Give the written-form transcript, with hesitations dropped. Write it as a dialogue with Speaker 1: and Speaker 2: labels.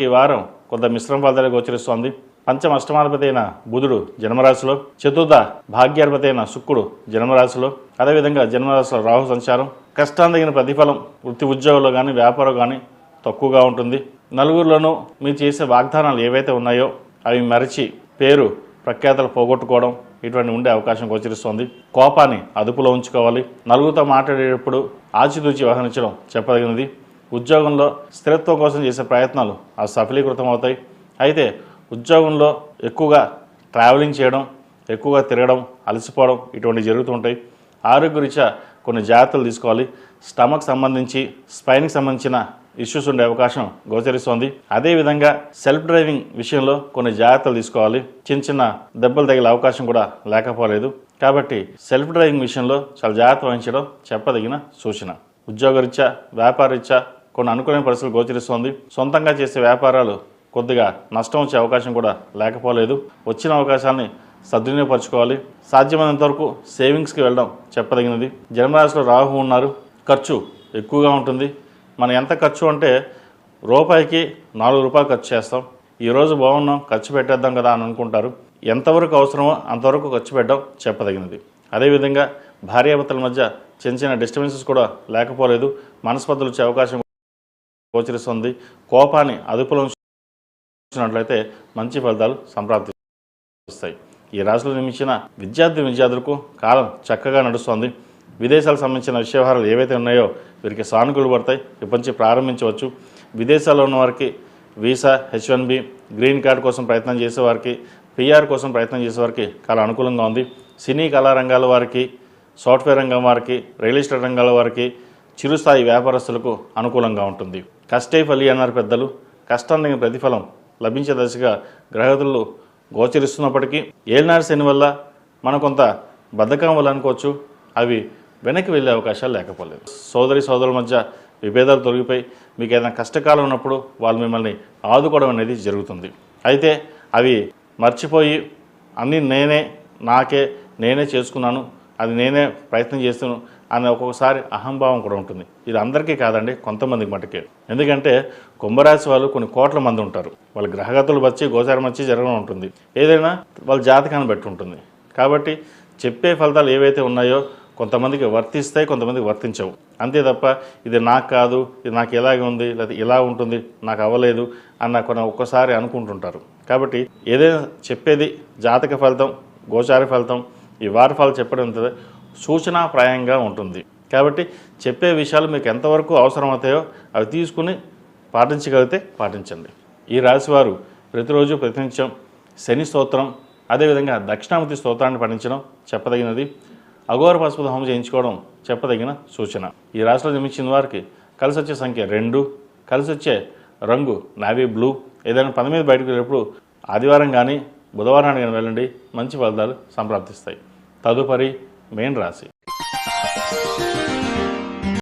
Speaker 1: ఈ వారం కొంత మిశ్రమ ఫలితాలు గోచరిస్తోంది. పంచమ అష్టమాధిపతి అయిన బుధుడు జన్మరాశిలో, చతుర్థ భాగ్యాధిపతి అయిన శుక్రుడు జన్మరాశిలో, అదేవిధంగా జన్మరాశిలో రాహు సంచారం. కష్టానికి ప్రతిఫలం వృత్తి ఉద్యోగంలో కానీ వ్యాపారం కానీ తక్కువగా ఉంటుంది. నలుగురిలోనూ మీరు చేసే వాగ్దానాలు ఏవైతే ఉన్నాయో అవి మరిచి పేరు ప్రఖ్యాతలు పోగొట్టుకోవడం ఇటువంటి ఉండే అవకాశం గోచరిస్తోంది. కోపాన్ని అదుపులో ఉంచుకోవాలి. నలుగురితో మాట్లాడేటప్పుడు ఆచితూచి వ్యవహరించడం చెప్పదగినది. ఉద్యోగంలో స్థిరత్వం కోసం చేసే ప్రయత్నాలు అవి సఫలీకృతం అవుతాయి. అయితే ఉద్యోగంలో ఎక్కువగా ట్రావెలింగ్ చేయడం, ఎక్కువగా తిరగడం, అలసిపోవడం ఇటువంటి జరుగుతుంటాయి. ఆరోగ్యరీత్యా కొన్ని జాగ్రత్తలు తీసుకోవాలి. స్టమక్ సంబంధించి, స్పైన్కి సంబంధించిన ఇష్యూస్ ఉండే అవకాశం గోచరిస్తోంది. అదేవిధంగా సెల్ఫ్ డ్రైవింగ్ విషయంలో కొన్ని జాగ్రత్తలు తీసుకోవాలి. చిన్న చిన్న దెబ్బలు తగిలే అవకాశం కూడా లేకపోలేదు. కాబట్టి సెల్ఫ్ డ్రైవింగ్ విషయంలో చాలా జాగ్రత్త వహించడం చెప్పదగిన సూచన. ఉద్యోగరీత్యా, వ్యాపారరీత్యా కొన్ని అనుకూలమైన పరిస్థితులు గోచరిస్తోంది. సొంతంగా చేసే వ్యాపారాలు కొద్దిగా నష్టం వచ్చే అవకాశం కూడా లేకపోలేదు. వచ్చిన అవకాశాన్ని సద్వినియోగపరచుకోవాలి. సాధ్యమైనంత వరకు సేవింగ్స్కి వెళ్ళడం చెప్పదగినది. జన్మరాశిలో రాహు ఉన్నారు. ఖర్చు ఎక్కువగా ఉంటుంది. మనం ఎంత ఖర్చు అంటే రూపాయికి 4 రూపాయలు ఖర్చు చేస్తాం. ఈరోజు బాగున్నాం, ఖర్చు పెట్టేద్దాం కదా అని అనుకుంటారు. ఎంతవరకు అవసరమో అంతవరకు ఖర్చు పెట్టడం చెప్పదగినది. అదేవిధంగా భార్యాభర్తల మధ్య చిన్న చిన్న డిస్టర్బెన్సెస్ కూడా లేకపోలేదు. మనస్పర్ధలు వచ్చే అవకాశం గోచరిస్తుంది. కోపాన్ని అదుపులో ఉంచినట్లయితే మంచి ఫలితాలు సంప్రాప్తిస్తాయి. ఈ రాశిలో నిర్మించిన విద్యార్థులకు కాలం చక్కగా నడుస్తుంది. విదేశాలకు సంబంధించిన విషయవహారాలు ఏవైతే ఉన్నాయో వీరికి సానుకూలు పడతాయి. ఇప్పటి నుంచి ప్రారంభించవచ్చు. విదేశాల్లో ఉన్న వారికి వీసా, H1B, గ్రీన్ కార్డ్ కోసం ప్రయత్నం చేసేవారికి, PR కోసం ప్రయత్నం చేసేవారికి చాలా అనుకూలంగా ఉంది. సినీ కళా రంగాల వారికి, సాఫ్ట్వేర్ రంగం వారికి, రియల్ ఎస్టేట్ రంగాల వారికి, చిరుస్థాయి వ్యాపారస్తులకు అనుకూలంగా ఉంటుంది. కష్టే ఫలి అన్నారు పెద్దలు. కష్టానికి ప్రతిఫలం లభించే దశగా గ్రహగతులు గోచరిస్తున్నప్పటికీ ఏలినాటి శని వల్ల మనం కొంత బద్ధకం వల్ల అనుకోవచ్చు, అవి వెనక్కి వెళ్ళే అవకాశాలు లేకపోలేదు. సోదరుల మధ్య విభేదాలు తొలగిపోయి మీకు ఏదైనా కష్టకాలం ఉన్నప్పుడు వాళ్ళు మిమ్మల్ని ఆదుకోవడం అనేది జరుగుతుంది. అయితే అవి మర్చిపోయి అన్నీ నేనే చేసుకున్నాను, అది నేనే ప్రయత్నం చేస్తున్నాను అని ఒక్కొక్కసారి అహంభావం కూడా ఉంటుంది. ఇది అందరికీ కాదండి, కొంతమందికి మటుకే. ఎందుకంటే కుంభరాశి వాళ్ళు కొన్ని కోట్ల మంది ఉంటారు. వాళ్ళ గ్రహగతులు వచ్చి గోచారం వచ్చి జరగడం ఉంటుంది. ఏదైనా వాళ్ళ జాతకాన్ని బట్టి ఉంటుంది. కాబట్టి చెప్పే ఫలితాలు ఏవైతే ఉన్నాయో కొంతమందికి వర్తిస్తాయి, కొంతమందికి వర్తించవు. అంతే తప్ప ఇది నాకు కాదు, ఇది నాకు ఇలాగే ఉంది, లేదా ఇలా ఉంటుంది, నాకు అవ్వలేదు అన్న ఒక్కసారి అనుకుంటుంటారు. కాబట్టి ఏదైనా చెప్పేది జాతక ఫలితం, గోచార ఫలితం, ఈ వార ఫలితం చెప్పడం ఉంటుంది సూచనాప్రాయంగా ఉంటుంది. కాబట్టి చెప్పే విషయాలు మీకు ఎంతవరకు అవసరమవుతాయో అవి తీసుకుని పాటించగలిగితే పాటించండి. ఈ రాశివారు ప్రతిరోజు ప్రతినిత్యం శని స్తోత్రం, అదేవిధంగా దక్షిణామూర్తి స్తోత్రాన్ని పఠించడం చెప్పదగినది. అఘోర పశుపతి హోమం చేయించుకోవడం చెప్పదగిన సూచన. ఈ రాశిలో జన్మించిన వారికి కలిసి వచ్చే సంఖ్య 2, కలిసి వచ్చే రంగు నావీ బ్లూ. ఏదైనా పని మీద బయటకు వెళ్ళేటప్పుడు ఆదివారం కానీ బుధవారాన్ని కానీ వెళ్ళండి, మంచి ఫలితాలు సంప్రాప్తిస్తాయి. తదుపరి మీన రాశి.